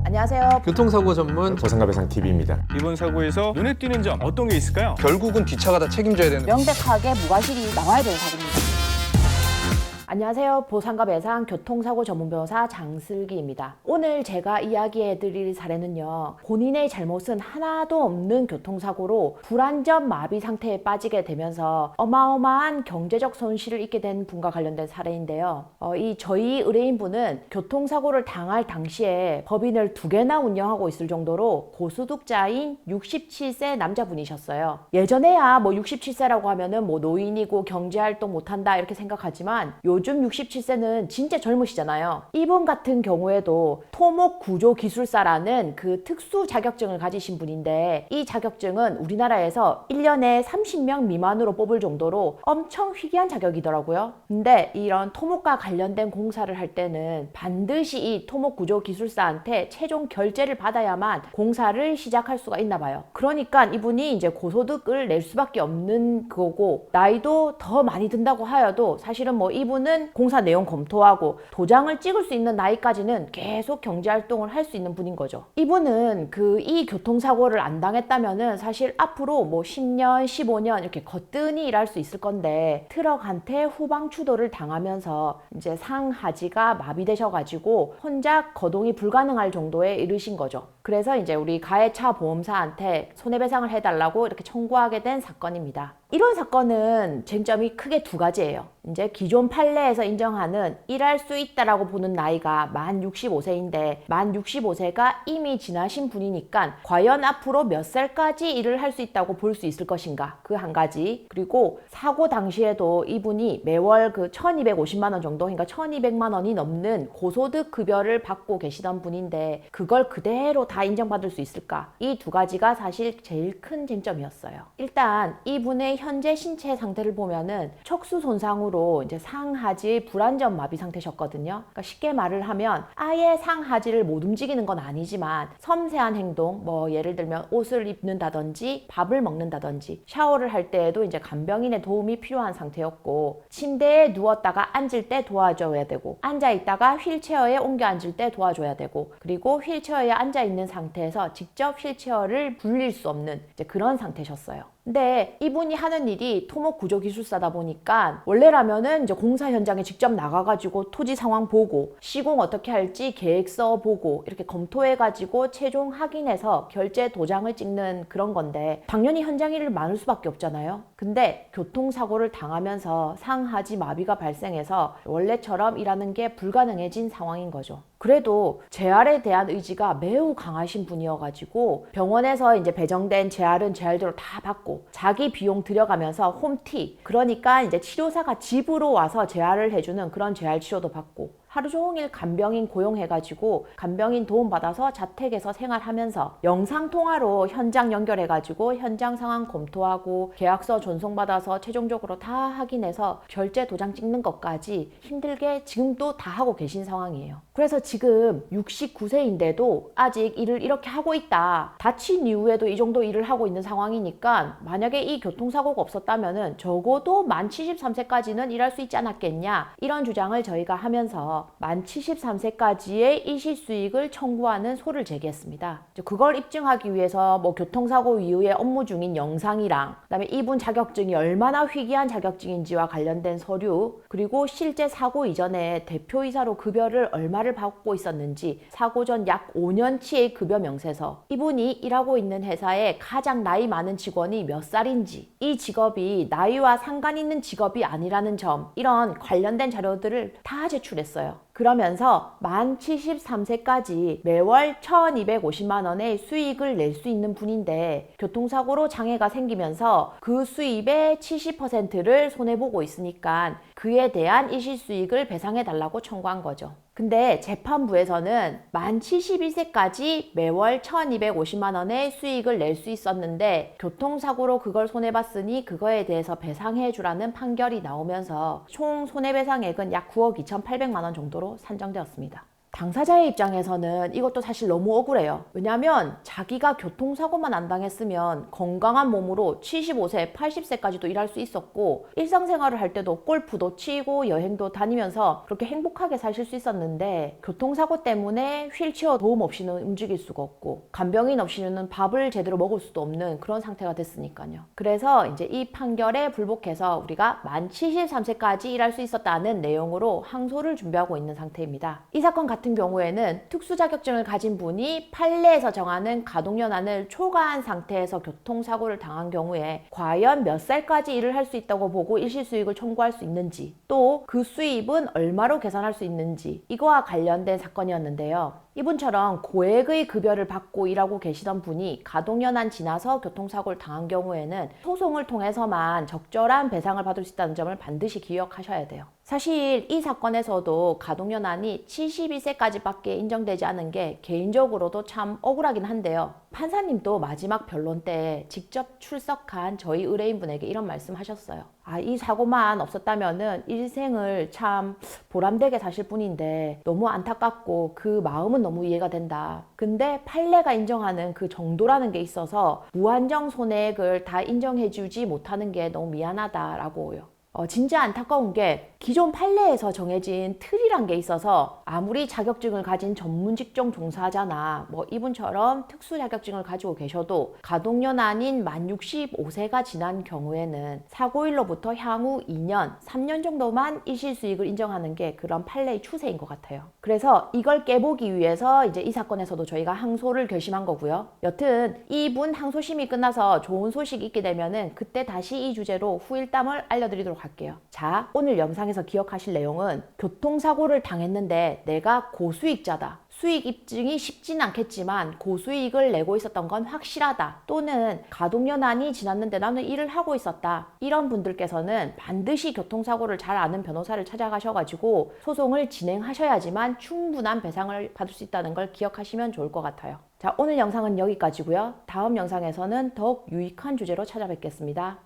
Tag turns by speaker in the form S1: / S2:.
S1: 안녕하세요.
S2: 교통사고 전문
S3: 보상가배상TV입니다.
S4: 이번 사고에서 눈에 띄는 점 어떤 게 있을까요?
S5: 결국은 뒷차가 다 책임져야 되는
S1: 명백하게 무과실이 나와야 되는 사고입니다. 안녕하세요. 보상과 배상 교통사고 전문 변호사 장슬기입니다. 오늘 제가 이야기해드릴 사례는요, 본인의 잘못은 하나도 없는 교통사고로 불안전 마비 상태에 빠지게 되면서 어마어마한 경제적 손실을 입게 된 분과 관련된 사례인데요. 저희 의뢰인분은 교통사고를 당할 당시에 법인을 2개나 운영하고 있을 정도로 고소득자인 67세 남자분이셨어요. 예전에야 67세라고 하면은 노인이고 경제활동 못한다 이렇게 생각하지만 요즘 67세는 진짜 젊으시잖아요. 이분 같은 경우에도 토목구조기술사라는 그 특수 자격증을 가지신 분인데, 이 자격증은 우리나라에서 1년에 30명 미만으로 뽑을 정도로 엄청 희귀한 자격이더라고요. 근데 이런 토목과 관련된 공사를 할 때는 반드시 이 토목구조기술사한테 최종 결재를 받아야만 공사를 시작할 수가 있나 봐요. 그러니까 이분이 이제 고소득을 낼 수밖에 없는 거고, 나이도 더 많이 든다고 하여도 사실은 이분은 공사 내용 검토하고 도장을 찍을 수 있는 나이까지는 계속 경제활동을 할 수 있는 분인 거죠. 이분은 이 교통사고를 안 당했다면은 사실 앞으로 10년, 15년 이렇게 거뜬히 일할 수 있을 건데, 트럭한테 후방 추돌을 당하면서 이제 상하지가 마비되셔가지고 혼자 거동이 불가능할 정도에 이르신 거죠. 그래서 이제 우리 가해차 보험사한테 손해배상을 해달라고 이렇게 청구하게 된 사건입니다. 이런 사건은 쟁점이 크게 2가지예요. 이제 기존 판례에서 인정하는 일할 수 있다라고 보는 나이가 만 65세인데, 만 65세가 이미 지나신 분이니까 과연 앞으로 몇 살까지 일을 할 수 있다고 볼 수 있을 것인가, 그 한 가지. 그리고 사고 당시에도 이분이 매월 1250만 원 정도, 그러니까 1200만 원이 넘는 고소득 급여를 받고 계시던 분인데 그걸 그대로 다 인정받을 수 있을까? 이 2가지가 사실 제일 큰 쟁점이었어요. 일단 이분의 현재 신체 상태를 보면은 척수 손상으로 이제 상하지 불안전 마비 상태셨거든요. 그러니까 쉽게 말을 하면 아예 상하지를 못 움직이는 건 아니지만 섬세한 행동, 예를 들면 옷을 입는다든지 밥을 먹는다든지 샤워를 할 때에도 이제 간병인의 도움이 필요한 상태였고, 침대에 누웠다가 앉을 때 도와줘야 되고, 앉아 있다가 휠체어에 옮겨 앉을 때 도와줘야 되고, 그리고 휠체어에 앉아 있는 상태에서 직접 휠체어를 굴릴 수 없는 이제 그런 상태셨어요. 근데 이분이 하는 일이 토목구조기술사다 보니까 원래라면은 이제 공사 현장에 직접 나가가지고 토지 상황 보고 시공 어떻게 할지 계획서 보고 이렇게 검토해가지고 최종 확인해서 결재 도장을 찍는 그런 건데, 당연히 현장 일을 많을 수밖에 없잖아요. 근데 교통사고를 당하면서 상하지 마비가 발생해서 원래처럼 일하는 게 불가능해진 상황인 거죠. 그래도 재활에 대한 의지가 매우 강하신 분이어가지고 병원에서 이제 배정된 재활은 재활대로 다 받고 자기 비용 들여가면서 홈티, 그러니까 이제 치료사가 집으로 와서 재활을 해주는 그런 재활 치료도 받고, 하루 종일 간병인 고용해가지고 간병인 도움받아서 자택에서 생활하면서 영상통화로 현장 연결해가지고 현장 상황 검토하고 계약서 전송받아서 최종적으로 다 확인해서 결재 도장 찍는 것까지 힘들게 지금도 다 하고 계신 상황이에요. 그래서 지금 69세인데도 아직 일을 이렇게 하고 있다. 다친 이후에도 이 정도 일을 하고 있는 상황이니까 만약에 이 교통사고가 없었다면은 적어도 만 73세까지는 일할 수 있지 않았겠냐, 이런 주장을 저희가 하면서 만 73세까지의 일시수익을 청구하는 소를 제기했습니다. 그걸 입증하기 위해서 교통사고 이후에 업무 중인 영상이랑, 그다음에 이분 자격증이 얼마나 희귀한 자격증인지와 관련된 서류, 그리고 실제 사고 이전에 대표이사로 급여를 얼마를 받고 있었는지, 사고 전 약 5년치의 급여 명세서, 이분이 일하고 있는 회사에 가장 나이 많은 직원이 몇 살인지, 이 직업이 나이와 상관 있는 직업이 아니라는 점, 이런 관련된 자료들을 다 제출했어요. 그러면서 만 73세까지 매월 1250만 원의 수익을 낼 수 있는 분인데, 교통사고로 장애가 생기면서 그 수입의 70%를 손해보고 있으니까 그에 대한 일시수익을 배상해달라고 청구한 거죠. 근데 재판부에서는 만 71세까지 매월 1250만 원의 수익을 낼 수 있었는데 교통사고로 그걸 손해봤으니 그거에 대해서 배상해주라는 판결이 나오면서 총 손해배상액은 약 9억 2,800만 원 정도로 산정되었습니다. 당사자의 입장에서는 이것도 사실 너무 억울해요. 왜냐하면 자기가 교통사고만 안 당했으면 건강한 몸으로 75세, 80세까지도 일할 수 있었고 일상생활을 할 때도 골프도 치고 여행도 다니면서 그렇게 행복하게 사실 수 있었는데 교통사고 때문에 휠체어 도움 없이는 움직일 수가 없고 간병인 없이는 밥을 제대로 먹을 수도 없는 그런 상태가 됐으니까요. 그래서 이제 이 판결에 불복해서 우리가 만 73세까지 일할 수 있었다는 내용으로 항소를 준비하고 있는 상태입니다. 이 사건 같은 경우에는 특수 자격증을 가진 분이 판례에서 정하는 가동연한을 초과한 상태에서 교통사고를 당한 경우에 과연 몇 살까지 일을 할 수 있다고 보고 일시수익을 청구할 수 있는지, 또 그 수입은 얼마로 계산할 수 있는지, 이거와 관련된 사건이었는데요. 이분처럼 고액의 급여를 받고 일하고 계시던 분이 가동연한 지나서 교통사고를 당한 경우에는 소송을 통해서만 적절한 배상을 받을 수 있다는 점을 반드시 기억하셔야 돼요. 사실 이 사건에서도 가동연한이 72세까지밖에 인정되지 않은 게 개인적으로도 참 억울하긴 한데요. 판사님도 마지막 변론 때 직접 출석한 저희 의뢰인분에게 이런 말씀 하셨어요. 이 사고만 없었다면은 일생을 참 보람되게 사실 뿐인데 너무 안타깝고 그 마음은 너무 이해가 된다. 근데 판례가 인정하는 그 정도라는 게 있어서 무한정 손해액을 다 인정해주지 못하는 게 너무 미안하다라고요. 진짜 안타까운 게 기존 판례에서 정해진 틀이란 게 있어서 아무리 자격증을 가진 전문 직종 종사자나 이분처럼 특수 자격증을 가지고 계셔도 가동연한인 만 65세가 지난 경우에는 사고일로부터 향후 2년, 3년 정도만 일시수익을 인정하는 게 그런 판례의 추세인 것 같아요. 그래서 이걸 깨보기 위해서 이제 이 사건에서도 저희가 항소를 결심한 거고요. 여튼 이분 항소심이 끝나서 좋은 소식이 있게 되면은 그때 다시 이 주제로 후일담을 알려드리도록 할게요. 자, 오늘 영상에서 기억하실 내용은 교통사고를 당했는데 내가 고수익자다. 수익 입증이 쉽진 않겠지만 고수익을 내고 있었던 건 확실하다. 또는 가동연한이 지났는데 나는 일을 하고 있었다. 이런 분들께서는 반드시 교통사고를 잘 아는 변호사를 찾아가셔가지고 소송을 진행하셔야지만 충분한 배상을 받을 수 있다는 걸 기억하시면 좋을 것 같아요. 자, 오늘 영상은 여기까지고요. 다음 영상에서는 더욱 유익한 주제로 찾아뵙겠습니다.